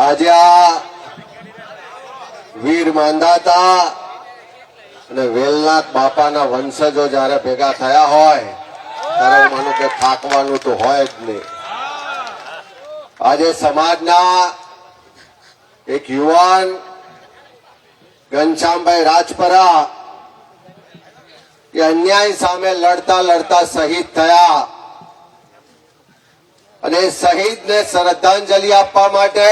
આજે આ વીર માંધાતા અને વેલનાથ બાપાના વંશજો જયારે ભેગા થયા હોય ત્યારે હું માનું કે થાકવાનું તો હોય જ નહીં. આજે સમાજના એક યુવાન ઘનશ્યામભાઈ રાજપરા એ અન્યાય સામે લડતા લડતા શહીદ થયા અને શહીદને શ્રદ્ધાંજલિ આપવા માટે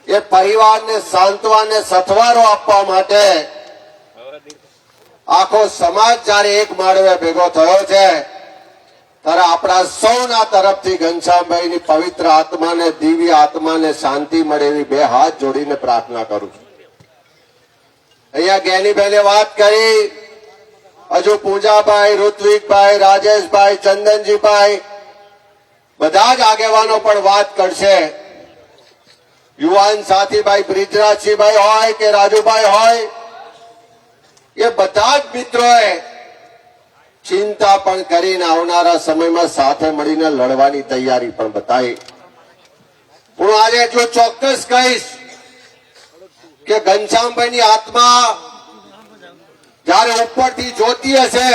એ પરિવારને સાંત્વને સથવારો આપવા માટે આખો સમાજ જયારે એક માળવે ભેગો થયો છે ત્યારે આપણા સૌના તરફથી ઘનશ્યામભાઈની પવિત્ર આત્માને દિવ્ય આત્માને શાંતિ મળે એવી બે હાથ જોડીને પ્રાર્થના કરું છું. અહીંયા જ્ઞાનીભાઈને વાત કરી, હજુ પૂજાભાઈ, ઋત્વિકભાઈ, રાજેશભાઈ, ચંદનજીભાઈ બધા જ આગેવાનો પણ વાત કરશે. યુવાન સાથીભાઈ બ્રિજરાજસિંહભાઈ હોય કે રાજુભાઈ હોય, એ બધા જ મિત્રોએ ચિંતા પણ કરીને આવનારા સમયમાં સાથે મળીને લડવાની તૈયારી પણ બતાવી. હું આજે એટલું ચોક્કસ કહીશ કે ઘનશ્યામભાઈની આત્મા જયારે ઉપરથી જોતી હશે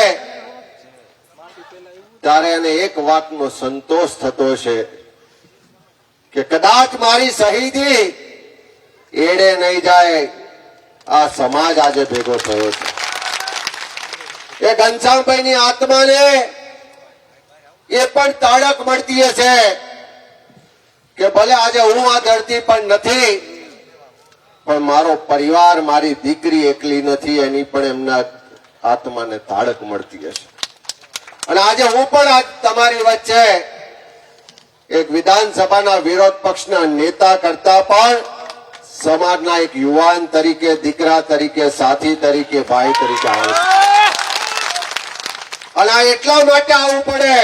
ત્યારે એને એક વાતનો સંતોષ થતો હશે કે કદાચ મારી શહીદી એડે નહીં જાય, આ સમાજ આજે ભેગો થયો છે. એ ઘનશ્યામભાઈની આત્માને એ પણ તાળક મળતી હશે કે ભલે આજે હું આ ધરતી પણ નથી, પણ મારો પરિવાર, મારી દીકરી એકલી નથી, એની પણ એમના આત્માને તાળક મળતી હશે. અને આજે હું પણ આજ તમારી વચ્ચે એક વિધાનસભાના વિરોધ પક્ષના નેતા કરતા પણ સમાજના એક યુવાન તરીકે, દીકરા તરીકે, સાથી તરીકે, ભાઈ તરીકે આવ્યો છું. અને આ એટલા માટે આવવું પડે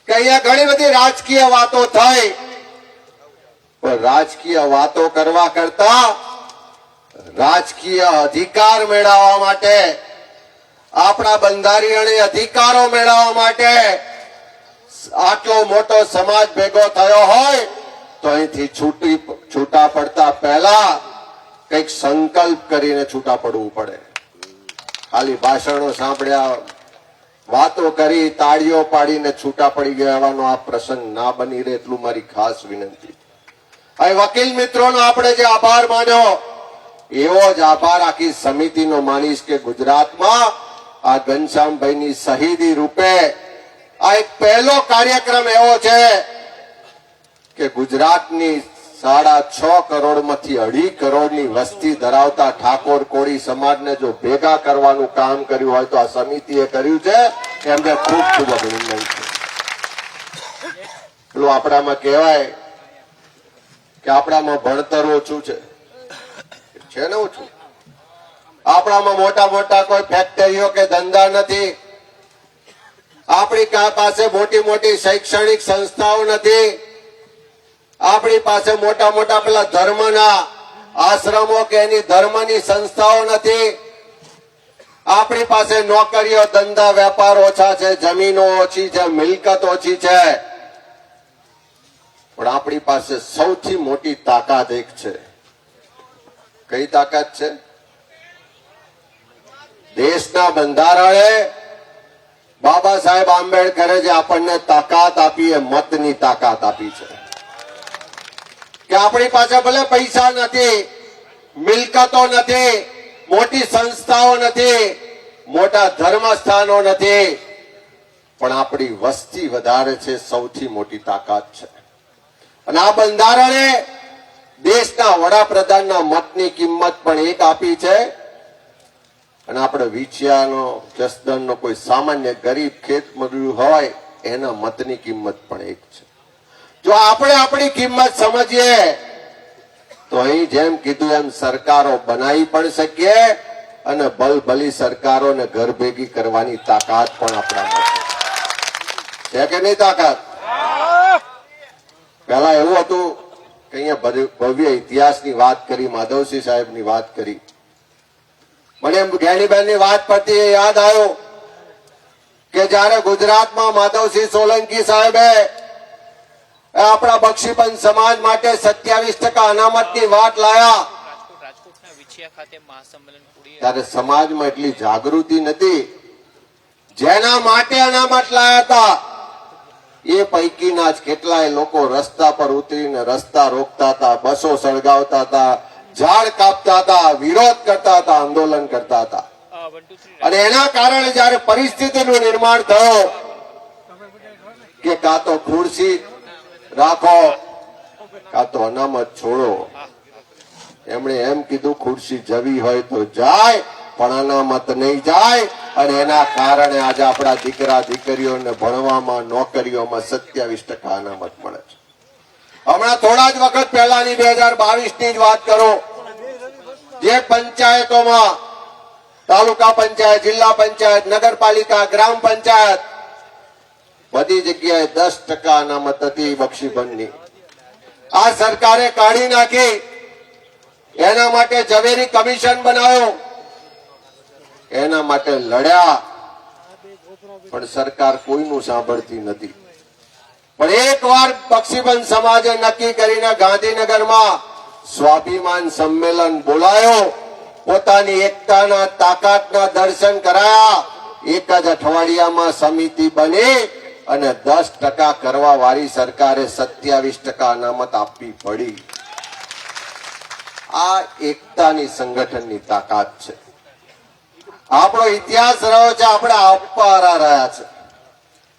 કે અહીંયા ઘણી બધી રાજકીય વાતો થઈ, પણ રાજકીય વાતો કરવા કરતા રાજકીય અધિકાર મેળવવા માટે, આપણા બંધારણીય અધિકારો મેળવવા માટે આટલો મોટો સમાજ ભેગો થયો હોય તો અહીંથી છૂટા પડતા પહેલા કંઈક સંકલ્પ કરીને છૂટા પડવું પડે. ખાલી ભાષણો સાંભળ્યા, વાતો કરી, તાળીઓ પાડીને છૂટા પડી ગયાનો આ પ્રસંગ ના બની રહે એટલું મારી ખાસ વિનંતી. અહીં વકીલ મિત્રોનો આપણે જે આભાર માન્યો એવો જ આભાર આખી સમિતિનો માનીશ કે ગુજરાતમાં આ ઘનશ્યામભાઈની શહીદી રૂપે આ એક પહેલો કાર્યક્રમ એવો છે કે ગુજરાતની 6.5 કરોડમાંથી 2.5 કરોડની વસ્તી ધરાવતા ઠાકોર કોળી સમાજને જો ભેગા કરવાનું કામ કર્યું હોય તો આ સમિતિએ કર્યું છે. એમને ખૂબ ખૂબ અભિનંદન છે. પેલું આપણામાં કહેવાય કે આપણામાં ભણતર ઓછું છે ને ઓછું. આપણામાં મોટા મોટા કોઈ ફેક્ટરીઓ કે ધંધા નથી, આપણી પાસે મોટી મોટી શૈક્ષણિક સંસ્થાઓ નથી, આપણી પાસે મોટા મોટા પેલા ધર્મના આશ્રમો કે એની ધર્મની સંસ્થાઓ નથી, આપણી પાસે નોકરીઓ, ધંધા, વેપાર ઓછા છે, જમીનો ઓછી છે, મિલકત ઓછી છે, પણ આપણી પાસે સૌથી મોટી તાકાત એક છે. કઈ તાકાત છે? દેશના બંધારણે બાબા સાહેબ આંબેડકરે જે આપણને તાકાત આપી એ મતની તાકાત આપી છે કે આપણી પાસે ભલે પૈસા નથી, મિલકતો નથી, મોટી સંસ્થાઓ નથી, મોટા ધર્મસ્થાનો નથી, પણ આપણી વસ્તી વધારે છે, સૌથી મોટી તાકાત છે. અને આ બંધારણે દેશના વડાપ્રધાનના મતની કિંમત પણ એક આપી છે. અને આપણે વિછિયાનો, જસદણનો કોઈ સામાન્ય ગરીબ ખેતમજૂર હોય એના મતની કિંમત પણ એક છે. જો આપણે આપણી કિંમત સમજીએ તો અહીં જેમ કીધું એમ સરકારો બનાવી પણ શકીએ અને ભલભલી સરકારોને ઘર ભેગી કરવાની તાકાત પણ આપણામાં છે કે નહીં તાકાત? પહેલા એવું હતું કે અહીંયા ભવ્ય ઇતિહાસની વાત કરી, માધવસિંહ સાહેબની વાત કરી, મને જ્ઞાનીબેનની વાત પરથી યાદ આવ્યું કે જયારે ગુજરાતમાં માધવસિંહ સોલંકી સાહેબે આપણા બક્ષીબંધ સમાજ માટે 27% અનામતની વાત લાયા રાજકોટના વિછિયા ખાતે મહાસંમેલન પૂરી ત્યારે સમાજમાં એટલી જાગૃતિ નથી. જેના માટે અનામત લાયા હતા એ પૈકીના જ કેટલાય લોકો રસ્તા પર ઉતરીને રસ્તા રોકતા હતા, બસો સળગાવતા હતા, ઝાડ કાપતા હતા, વિરોધ કરતા હતા, આંદોલન કરતા હતા. 1 2 3 અને એના કારણે જયારે પરિસ્થિતિનું નિર્માણ થયું કે કાં તો ખુરશી રાખો કાં તો અનામત છોડો, એમણે એમ કીધું ખુરશી જવી હોય તો જાય પણ અનામત નહીં જાય. અને એના કારણે આજે આપણા દીકરા દીકરીઓને ભણવામાં, નોકરીઓમાં 27% અનામત મળે છે. હમણાં થોડા જ વખત પહેલાની 2022ની જ વાત કરું, જે પંચાયતોમાં તાલુકા પંચાયત, જિલ્લા પંચાયત, નગરપાલિકા, ગ્રામ પંચાયત બધી જગ્યાએ 10% અનામત હતી બક્ષીબંધની. આ સરકારે કાઢી નાખી. એના માટે ઝવેરી કમિશન બનાવ્યું, એના માટે લડ્યા, પણ સરકાર કોઈનું સાંભળતી નથી. પણ એકવાર બક્ષીબંધ સમાજે નક્કી કરીને ગાંધીનગરમાં સ્વાભિમાન સંમેલન બોલાયો, પોતાની એકતાના તાકાતના દર્શન કરાયા. એક જ અઠવાડિયામાં સમિતિ બની અને 10% કરવા વાળી સરકારે 27% અનામત આપવી પડી. આ એકતાની સંગઠનની તાકાત છે. આપણો ઇતિહાસ રહ્યો છે, આપણે આપવારા રહ્યા છે.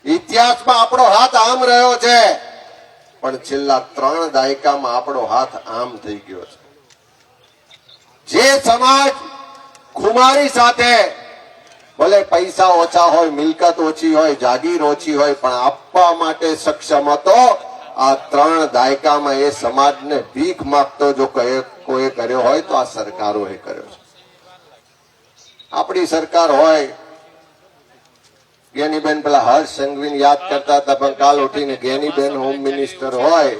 ઇતિહાસમાં આપણો હાથ આમ રહ્યો છે, પણ છેલ્લા 3 દાયકામાં આપણો હાથ આમ થઈ ગયો છે. જે સમાજ ખુમારી સાથે ભલે પૈસા ઓછા હોય, મિલકત ઓછી હોય, જાગીર ઓછી હોય, પણ આપવા માટે સક્ષમ હતો, આ 3 દાયકામાં એ સમાજને ભીખ માંગતો જો કોઈ કર્યો હોય તો આ સરકારોએ કર્યો છે. આપણી સરકાર હોય, જ્ઞાનીબેન પેલા હર્ષ સંઘવીને યાદ કરતા હતા, પણ કાલ ઉઠીને જ્ઞાનીબેન હોમ મિનિસ્ટર હોય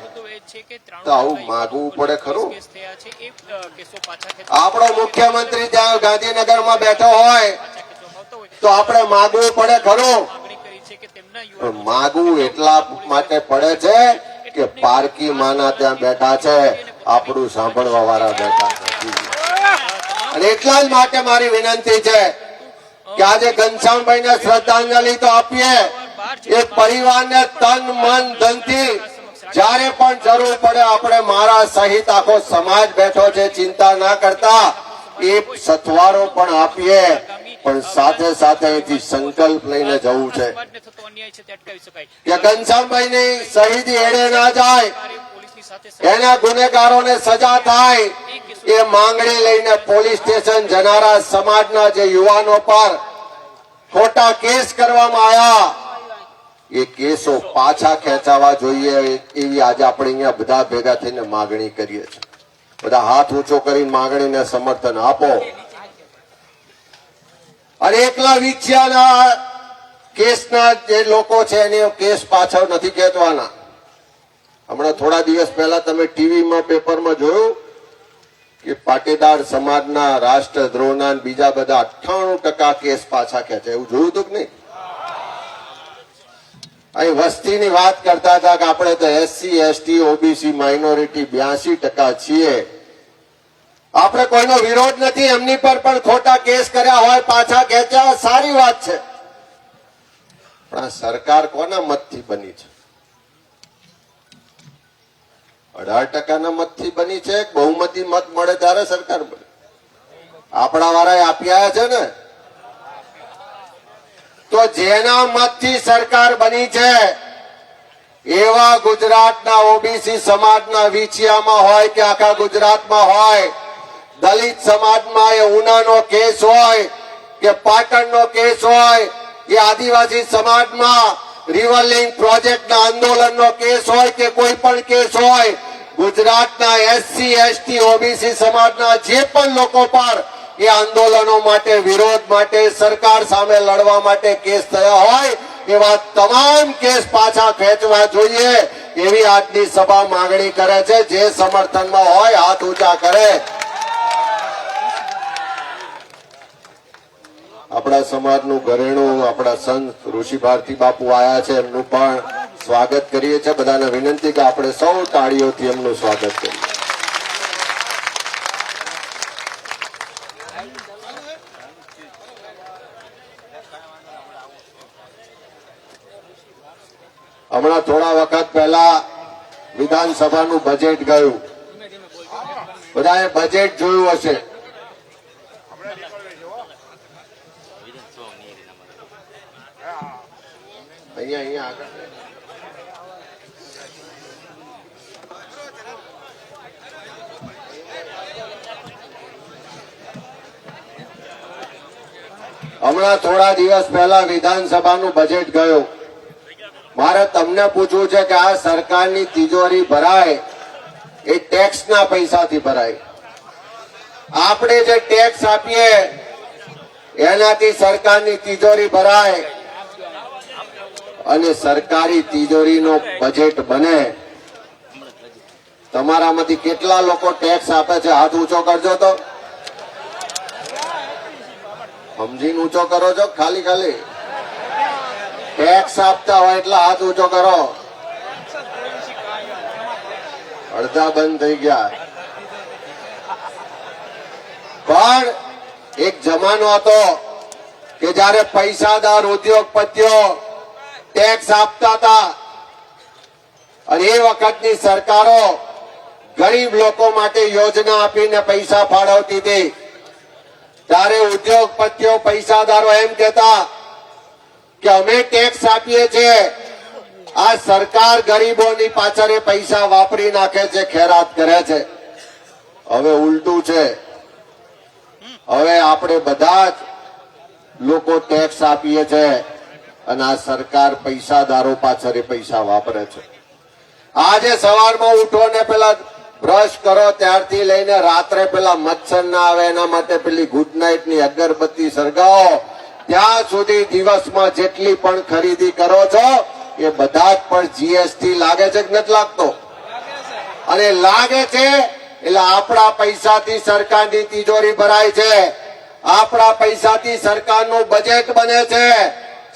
તો આવું માગવું પડે ખરું? કેસ થયા છે એ કેસો પાછા આપણો મુખ્યમંત્રી ત્યાં ગાંધીનગરમાં બેઠો હોય ખેંચવામાં આવતા હોય તો આપણે માગવું પડે ખરું? માગણી કરી છે કે તેમના પણ માગવું એટલા માટે પડે છે કે પારકી માના ત્યાં બેઠા છે, આપણું સાંભળવા વાળા બેઠા નથી. અને એટલા જ માટે મારી વિનંતી છે કે આજે ઘનશ્યામભાઈને શ્રદ્ધાંજલિ તો આપીએ, એ પરિવારને તન મન ધનથી જ્યારે પણ જરૂર પડે આપણે મારા સહિત આખો સમાજ બેઠો છે, ચિંતા ના કરતા, એ સથવારો પણ આપીએ. પણ સાથે સાથે અહીંથી સંકલ્પ લઈને જવું છે સમાજને થતો અન્યાય છે તે અટકાવી શકાય. કે ઘનશ્યામભાઈની શહીદી એડે ના જાય, પોલીસની સાથે એના ગુનેગારોને સજા થાય, એ માંગણી લઈને પોલીસ સ્ટેશન જનારા સમાજના જે યુવાનો પર ખોટા કેસ કરવામાં આવ્યા, એ કેસો પાછા ખેંચાવા જોઈએ, એવી આજે આપણે અહીંયા બધા ભેગા થઈને માંગણી કરીએ છીએ. બધા હાથ ઊંચો કરીને માંગણીને સમર્થન આપો. અને એકલા વિછિયાના કેસના જે લોકો છે એને કેસ પાછળ નથી ખેંચવાના. હમણાં થોડા દિવસ પહેલા તમે ટીવીમાં, પેપરમાં જોયું કે પાટીદાર સમાજના રાષ્ટ્રદ્રોહના બીજા બધા 98% કેસ પાછા ખેંચે, એવું જોયું હતું કે નહીં? અહીં વસ્તીની વાત કરતા હતા કે આપણે તો એસસી, એસટી, ઓબીસી માઇનોરિટી 82% છીએ. આપણે કોઈનો વિરોધ નથી, એમની પર પણ ખોટા કેસ કર્યા હોય, પાછા ખેંચ્યા, સારી વાત છે. પણ આ સરકાર કોના મતથી બની છે? 18% મતથી બની છે. બહુમતી મત મળે ત્યારે સરકાર બને. આપણા વાળાએ આપી આવ્યા છે ને. તો જેના મતથી સરકાર બની છે એવા ગુજરાતના ઓબીસી સમાજના વિછિયામાં હોય કે આખા ગુજરાતમાં હોય, દલિત સમાજમાં એ ઉનાનો કેસ હોય કે પાટણનો કેસ હોય, એ આદિવાસી સમાજમાં રિવરલિંક પ્રોજેક્ટના આંદોલનનો કેસ હોય કે કોઈ પણ કેસ હોય, ગુજરાતના એસસી, એસટી, ઓબીસી સમાજના જે પણ લોકો પર એ આંદોલનો માટે, વિરોધ માટે, સરકાર સામે લડવા માટે કેસ થયા હોય, એવા તમામ કેસ પાછા ખેંચવા જોઈએ, એવી આજની સભા માંગણી કરે છે. જે સમર્થનમાં હોય હાથ ઊંચા કરે. આપણા સમાજનું ઘરેણું આપણા સંત ઋષિ ભારતી બાપુ આયા છે, એમનું પણ સ્વાગત કરીએ છીએ. બધાને વિનંતી કે આપણે સૌ તાળીઓથી એમનું સ્વાગત કરીએ. હમણાં થોડા વખત પહેલા વિધાનસભાનું બજેટ ગયું. બધાએ બજેટ જોયું હશે. અહીંયા આગળ હમણાં થોડા દિવસ પહેલા વિધાનસભાનું બજેટ ગયું. મારે તમને પૂછવું છે કે આ સરકારની તિજોરી ભરાય એ ટેક્સના પૈસાથી ભરાય. આપણે જે ટેક્સ આપીએ એનાથી સરકારની તિજોરી ભરાય અને સરકારી તિજોરીનો બજેટ બને. તમારામાંથી કેટલા લોકો ટેક્સ આપે છે? હાથ ઊંચો કરજો તો. સમજીને ઊંચો કરો છો? ખાલી ખાલી ટેક્સ આપતા હોય એટલે હાથ ઊંચો કરો. અડધા બંધ થઈ ગયા. પણ એક જમાનો હતો કે જયારે પૈસાદાર ઉદ્યોગપતિઓ ટેક્સ આપતા હતા અને એ વખતની સરકારો ગરીબ લોકો માટે યોજના આપીને પૈસા ફાળવતી હતી. ત્યારે ઉદ્યોગપતિઓ પૈસાદારો એમ કહેતા કે અમે ટેક્સ આપીએ છીએ, આ સરકાર ગરીબોની પાછળ એ પૈસા વાપરી નાખે છે, ખેરાત કરે છે. હવે ઉલટું છે. હવે આપણે બધા જ લોકો ટેક્સ આપીએ છીએ અને આ સરકાર પૈસાદારો પાછળ એ પૈસા વાપરે છે. આજે સવારમાં ઉઠો ને પેલા બ્રશ કરો ત્યારથી લઈને રાત્રે પેલા મચ્છર ના આવે એના માટે પેલી ગુડ નાઇટ ની અગરબત્તી સળગાવો ત્યાં સુધી દિવસમાં જેટલી પણ ખરીદી કરો છો એ બધા જ પણ જીએસટી લાગે છે કે નથી લાગતો? અને લાગે છે એટલે આપણા પૈસાથી સરકારની તિજોરી ભરાય છે. આપણા પૈસાથી સરકારનું બજેટ બને છે.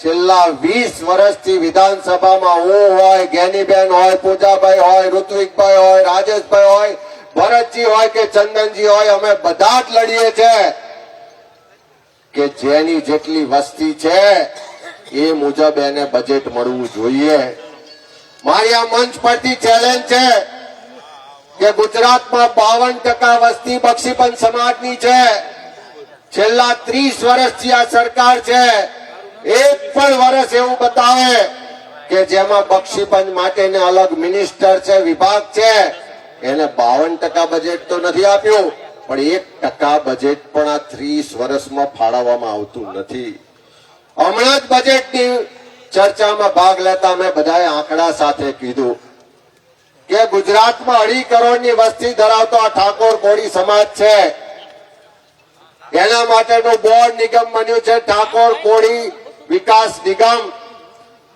છેલ્લા 20 વર્ષથી વિધાનસભામાં હું હોય, જ્ઞાનીબેન હોય, પૂજાભાઈ હોય, ઋત્વિકભાઈ હોય, રાજેશભાઈ હોય, ભરતજી હોય કે ચંદનજી હોય, અમે બધા જ લડીએ છીએ કે જેની જેટલી વસ્તી છે એ મુજબ એને બજેટ મળવું જોઈએ. મારી આ મંચ પરથી ચેલેન્જ છે કે ગુજરાતમાં 52% વસ્તી બક્ષીપંચ સમાજની છે. છેલ્લા 30 વર્ષથી આ સરકાર છે. એક પણ વર્ષ એવું બતાવે કે જેમાં બક્ષીપંચ માટેને અલગ મિનિસ્ટર છે, વિભાગ છે, એને 52% બજેટ તો નથી આપ્યું પણ 1% બજેટ પણ આ 30 વર્ષમાં ફાળવવામાં આવતું નથી. હમણાં જ બજેટની ચર્ચામાં ભાગ લેતા મેં બધાએ આંકડા સાથે કીધું કે ગુજરાતમાં 2.5 કરોડની વસ્તી ધરાવતો આ ઠાકોર કોળી સમાજ છે. એના માટેનું બોર્ડ નિગમ બન્યું છે ઠાકોર કોળી વિકાસ નિગમ.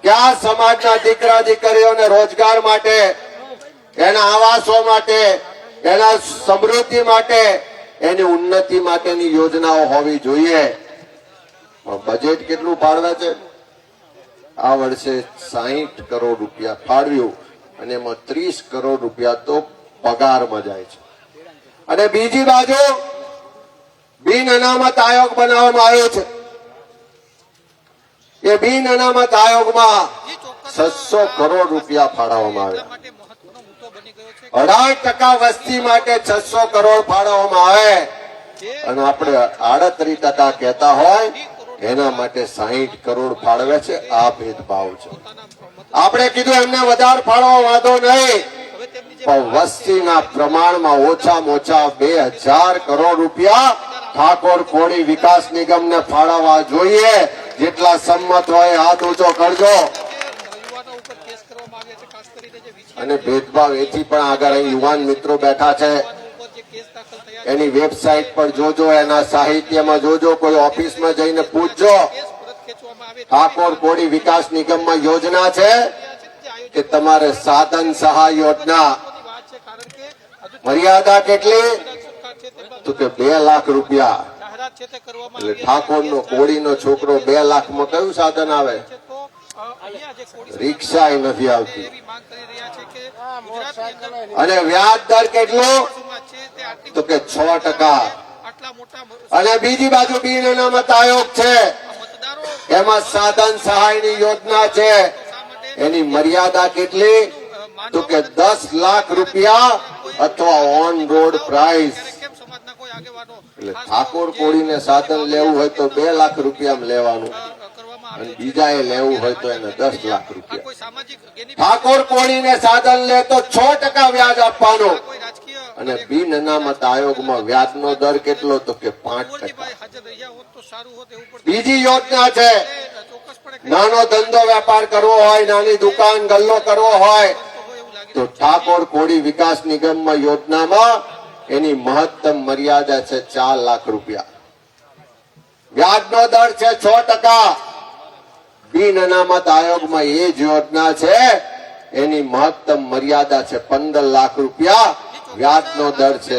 કે આ સમાજના દીકરા દીકરીઓને રોજગાર માટે, એના આવાસો માટે, એના સમૃદ્ધિ માટે, એની ઉન્નતિ માટેની યોજનાઓ હોવી જોઈએ. બજેટ કેટલું ફાળવે છે? આ વર્ષે 60 કરોડ રૂપિયા ફાળવ્યું અને એમાં 30 કરોડ રૂપિયા તો પગારમાં જાય છે. અને બીજી બાજુ બિન અનામત આયોગ બનાવવામાં આવ્યો છે. એ બિન અનામત આયોગમાં 600 કરોડ રૂપિયા ફાળવવામાં આવ્યા. 18% વસ્તી માટે 600 કરોડ ફાળવવામાં આવે અને આપણે 38% કહેતા હોય એના માટે 60 કરોડ ફાળવે છે. આ ભેદભાવ છે. આપણે કીધું એમને વધારે ફાળવા વાંધો નહીં પણ વસ્તીના પ્રમાણમાં ઓછામાં ઓછા 2000 કરોડ રૂપિયા ઠાકોર કોળી વિકાસ નિગમને ફાળવવા જોઈએ. જેટલા સંમત હોય હાથ ઊંચો કરજો. અને ભેદભાવ એથી પણ આગળ અહીં યુવાન મિત્રો બેઠા છે, એની વેબસાઇટ પર જોજો, એના સાહિત્યમાં જોજો, કોઈ ઓફિસમાં જઈને પૂછજો. ઠાકોર કોળી વિકાસ નિગમમાં યોજના છે કે તમારે સાધન સહાય યોજના મર્યાદા કેટલી? તો કે 2 લાખ રૂપિયા. એટલે ઠાકોરનો કોળીનો છોકરો 2 લાખમાં કયું સાધન આવે? અહીંયા જે કોળી રિક્ષા નથી આવતી એવી માંગ કરી રહ્યા છે કે ગુજરાતની અંદર અને વ્યાજ દર કેટલો માં છે તે આટલી તો કે 6%. આટલા મોટા અને બીજી બાજુ બિન અનામત આયોગ છે, મતદારો એમાં સાધન સહાયની યોજના છે. શા માટે એની મર્યાદા કેટલી તો કે 10 લાખ રૂપિયા અથવા ઓન રોડ પ્રાઇસ. કેમ સમાજના કોઈ આગેવાનો એટલે ઠાકોર કોળીને સાધન લેવું હોય તો 2 લાખ રૂપિયામાં લેવાનું કરવામાં અને બીજાએ લેવું હોય તો એને 10 લાખ રૂપિયા. કોઈ સામાજિક બેનિફિટ ઠાકોર કોળીને સાધન લે તો 6% વ્યાજ આપવાનું કોઈ રાજકીય અને બિન અનામત આયોગમાં વ્યાજનો દર કેટલો તો કે 5%. ભાઈ હાજર રહ્યા હોત તો સારું હોત એવું પણ બીજી યોજના છે, ચોક્કસપણે નાનો ધંધો વેપાર કરવો હોય, નાની દુકાન ગલ્લો કરવો હોય એવું લાગે તો ઠાકોર કોળી વિકાસ નિગમમાં યોજનામાં એની મહત્તમ મર્યાદા છે 4 લાખ રૂપિયા. વ્યાજનો દર છે 6%. બિન અનામત આયોગમાં એ જ યોજના છે, એની મહત્તમ મર્યાદા છે 15 લાખ રૂપિયા. વ્યાજનો દર છે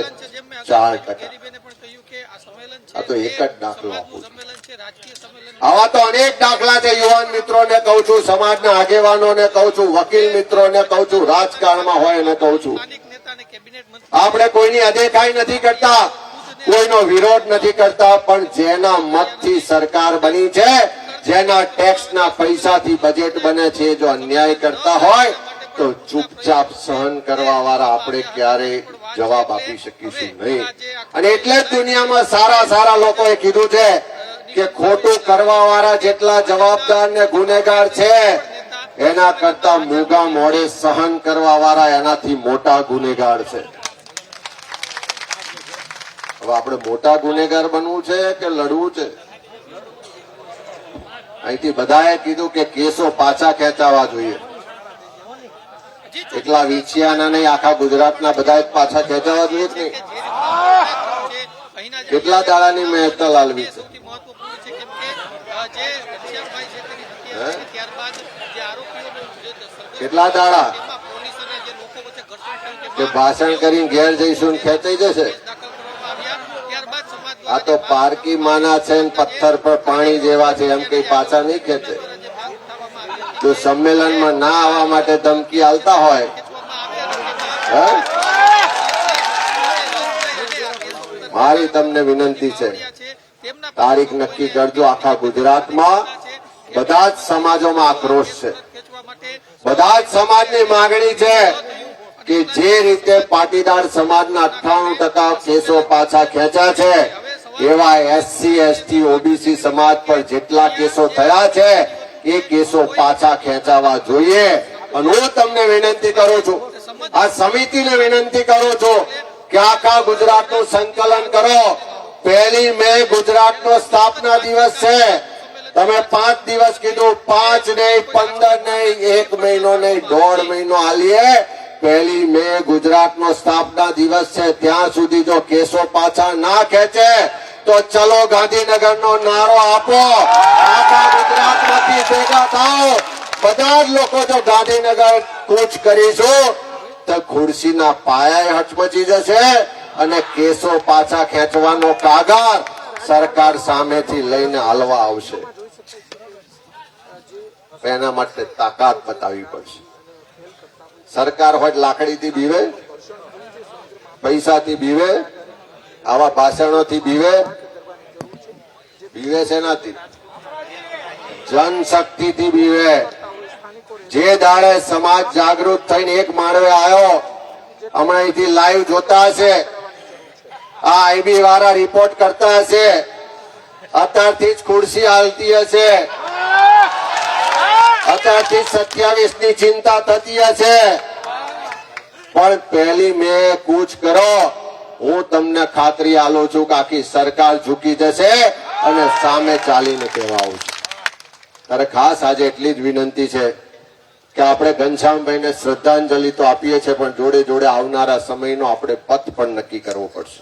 4%. ગેરીબેને પણ કહ્યું કે આ સંમેલન છે આ તો એક જ દાખલો આપું છું. સંમેલન છે રાજકીય સંમેલન આવા તો અનેક દાખલા છે. યુવાન મિત્રોને કહું છું, સમાજના આગેવાનોને કહું છું, વકીલ મિત્રોને કહું છું, રાજકારણમાં હોય એને કહું છું. સ્થાનિક નેતા અને કેબિનેટ મંત્રી આપણે કોઈની અદેખાઈ નથી કરતા, કોઈનો વિરોધ નથી કરતા, પણ જેના મતથી સરકાર બની છે, જેના ટેક્સના પૈસાથી બજેટ બને છે, જો અન્યાય કરતા હોય તો ચૂપચાપ સહન કરવા વાળા આપણે ક્યારેય જવાબ આપી શકીશું નહીં. અને એટલે જ દુનિયામાં સારા સારા લોકોએ કીધું છે કે ખોટું કરવા વાળા જેટલા જવાબદાર ને ગુનેગાર છે, એના કરતા મોગા મોડે સહન કરવા વાળા એનાથી મોટા ગુનેગાર છે. હવે આપણે મોટા ગુનેગાર બનવું છે કે લડવું છે? અહીંથી બધાએ કીધું કે કેસો પાછા ખેંચાવા જોઈએ. એટલા વિછિયાના નહીં, આખા ગુજરાતના બધા જ પાછા ખેંચાવા જોઈએ કે નહીં? અહીંના જે કેટલા દાડાની મહેનત લાલવી છે? સૌથી મહત્વપૂર્ણ છે કેમ કે જે ઘનશ્યામભાઈ છે તેની હત્યા થઈ, ત્યારબાદ જે આરોપીઓનો જે સરઘસ કેટલા દાડા તેમાં પોલીસ અને જે લોકો વચ્ચે ઘર્ષણ થયું કે તેમાં ભાષણ કરીને ઘેર જઈશું ને ખેંચાઈ જશે? દાખલ કરવામાં આવ્યા. ત્યારબાદ સમાજ આ તો પારકી માના છે ને પથ્થર પર પાણી જેવા છે, એમ કઈ પાછા નહીં ખેંચે. દ્વારા જે માંગ ઉઠાવવામાં આવી જો સંમેલનમાં ના આવવા માટે ધમકી આલતા હોય હે? મારી તમને વિનંતી છે, છે તેમના તારીખ નક્કી કરજો. આખા ગુજરાતમાં બધા જ સમાજોમાં આક્રોશ છે, ખેંચવા માટે બધા જ સમાજની માંગણી છે કે જે રીતે પાટીદાર સમાજના 98% કેસો પાછા ખેંચ્યા છે, એવા એસસી એસટી ઓબીસી સમાજ પર જેટલા કેસો થયા છે એ કેસો પાછા ખેંચાવા જોઈએ. અને હું તમને વિનંતી કરું છું, આ સમિતિને વિનંતી કરું છું કે આખા ગુજરાતનું સંકલન કરો. 1 મે ગુજરાતનો સ્થાપના દિવસ છે. તમે 5 દિવસ કીધું, 5 નહીં, 15 નહીં, 1 મહિનો નહીં, 1.5 મહિનો આલીએ. 1 મે ગુજરાતનો સ્થાપના દિવસ છે. ત્યાં સુધી જો કેસો પાછા ના ખેંચે તો ચલો ગાંધીનગરનો નારો આપો. આખા ગુજરાતમાંથી ભેગા થાઓ. બધા જ લોકો જો ગાંધીનગર કૂચ કરીશું તો ખુરશીના પાયા હચમચી જશે અને કેસો પાછા ખેંચવાનો કાગળ સરકાર સામેથી લઈને હાલવા આવશે. એના માટે તાકાત બતાવવી પડશે. સરકાર હોય લાકડીથી બીવે, પૈસાથી બીવે, આવા ભાષણોથી બીવે? બીવે શેનાથી? જનશક્તિથી બીવે. જે દાડે સમાજ જાગૃત થઈને એક માળવે આવ્યો, હમણાં અહીંથી લાઈવ જોતા હશે, આ આઈબી વાળા રિપોર્ટ કરતા હશે, અત્યારથી જ ખુરશી હાલતી હશે, અત્યારથી 27 ની ચિંતા થતી હશે. પણ 1 મે કૂચ કરો, હું તમને ખાતરી આલું છું કે આખી સરકાર ઝૂકી જશે અને સામે ચાલીને કહેવા આવશે. ત્યારે ખાસ આજે એટલી જ વિનંતી છે કે આપણે ઘનશ્યામભાઈને શ્રદ્ધાંજલિ તો આપીએ છીએ, પણ જોડે જોડે આવનારા સમયનો આપણે પથ પણ નક્કી કરવો પડશે.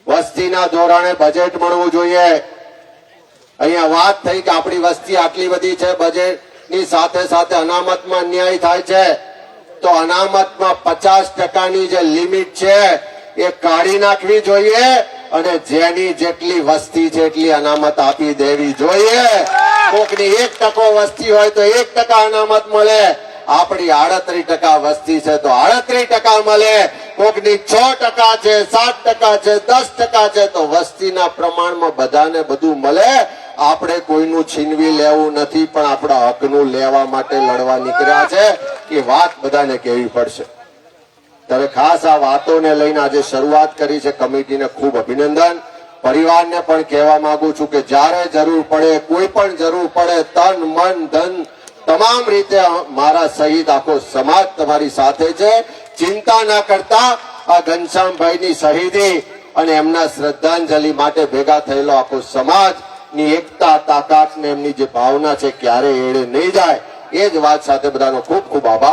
વસ્તીના ધોરણે બજેટ મળવું જોઈએ. અહીંયા વાત થઈ કે આપણી વસ્તી આટલી બધી છે, બજેટની સાથે સાથે અનામતમાં અન્યાય થાય છે, તો અનામતમાં 50%ની જે લિમિટ છે એ કાઢી નાખવી જોઈએ અને જેની જેટલી વસ્તી છે એટલી અનામત આપી દેવી જોઈએ. કોકની 1% વસ્તી હોય તો 1% અનામત મળે, આપણી 38% વસ્તી છે તો 38% મળે, કોકની 6% છે, 7% છે, 10% છે, તો વસ્તીના પ્રમાણમાં બધાને બધું મળે. આપણે કોઈનું છીનવી લેવું નથી, પણ આપણા હકનું લેવા માટે લડવા નીકળ્યા છે. એ વાત બધાને કહેવી પડશે. ત્યારે ખાસ આ વાતોને લઈને આજે શરૂઆત કરી છે. કમિટીને ખૂબ અભિનંદન. પરિવારને પણ કહેવા માંગુ છું કે જ્યારે જરૂર પડે, કોઈ પણ જરૂર પડે, તન મન ધન તમામ રીતે મારા સહિત આખો સમાજ તમારી સાથે છે. ચિંતા ના કરતા આ ઘનશ્યામભાઈની શહીદી અને એમના શ્રદ્ધાંજલિ માટે ભેગા થયેલો આખો સમાજ ની એકતા તાકાત ને એમની જે ભાવના છે ક્યારે એળે નહીં જાય. એ જ વાત સાથે બધાનો ખૂબ ખૂબ આભાર.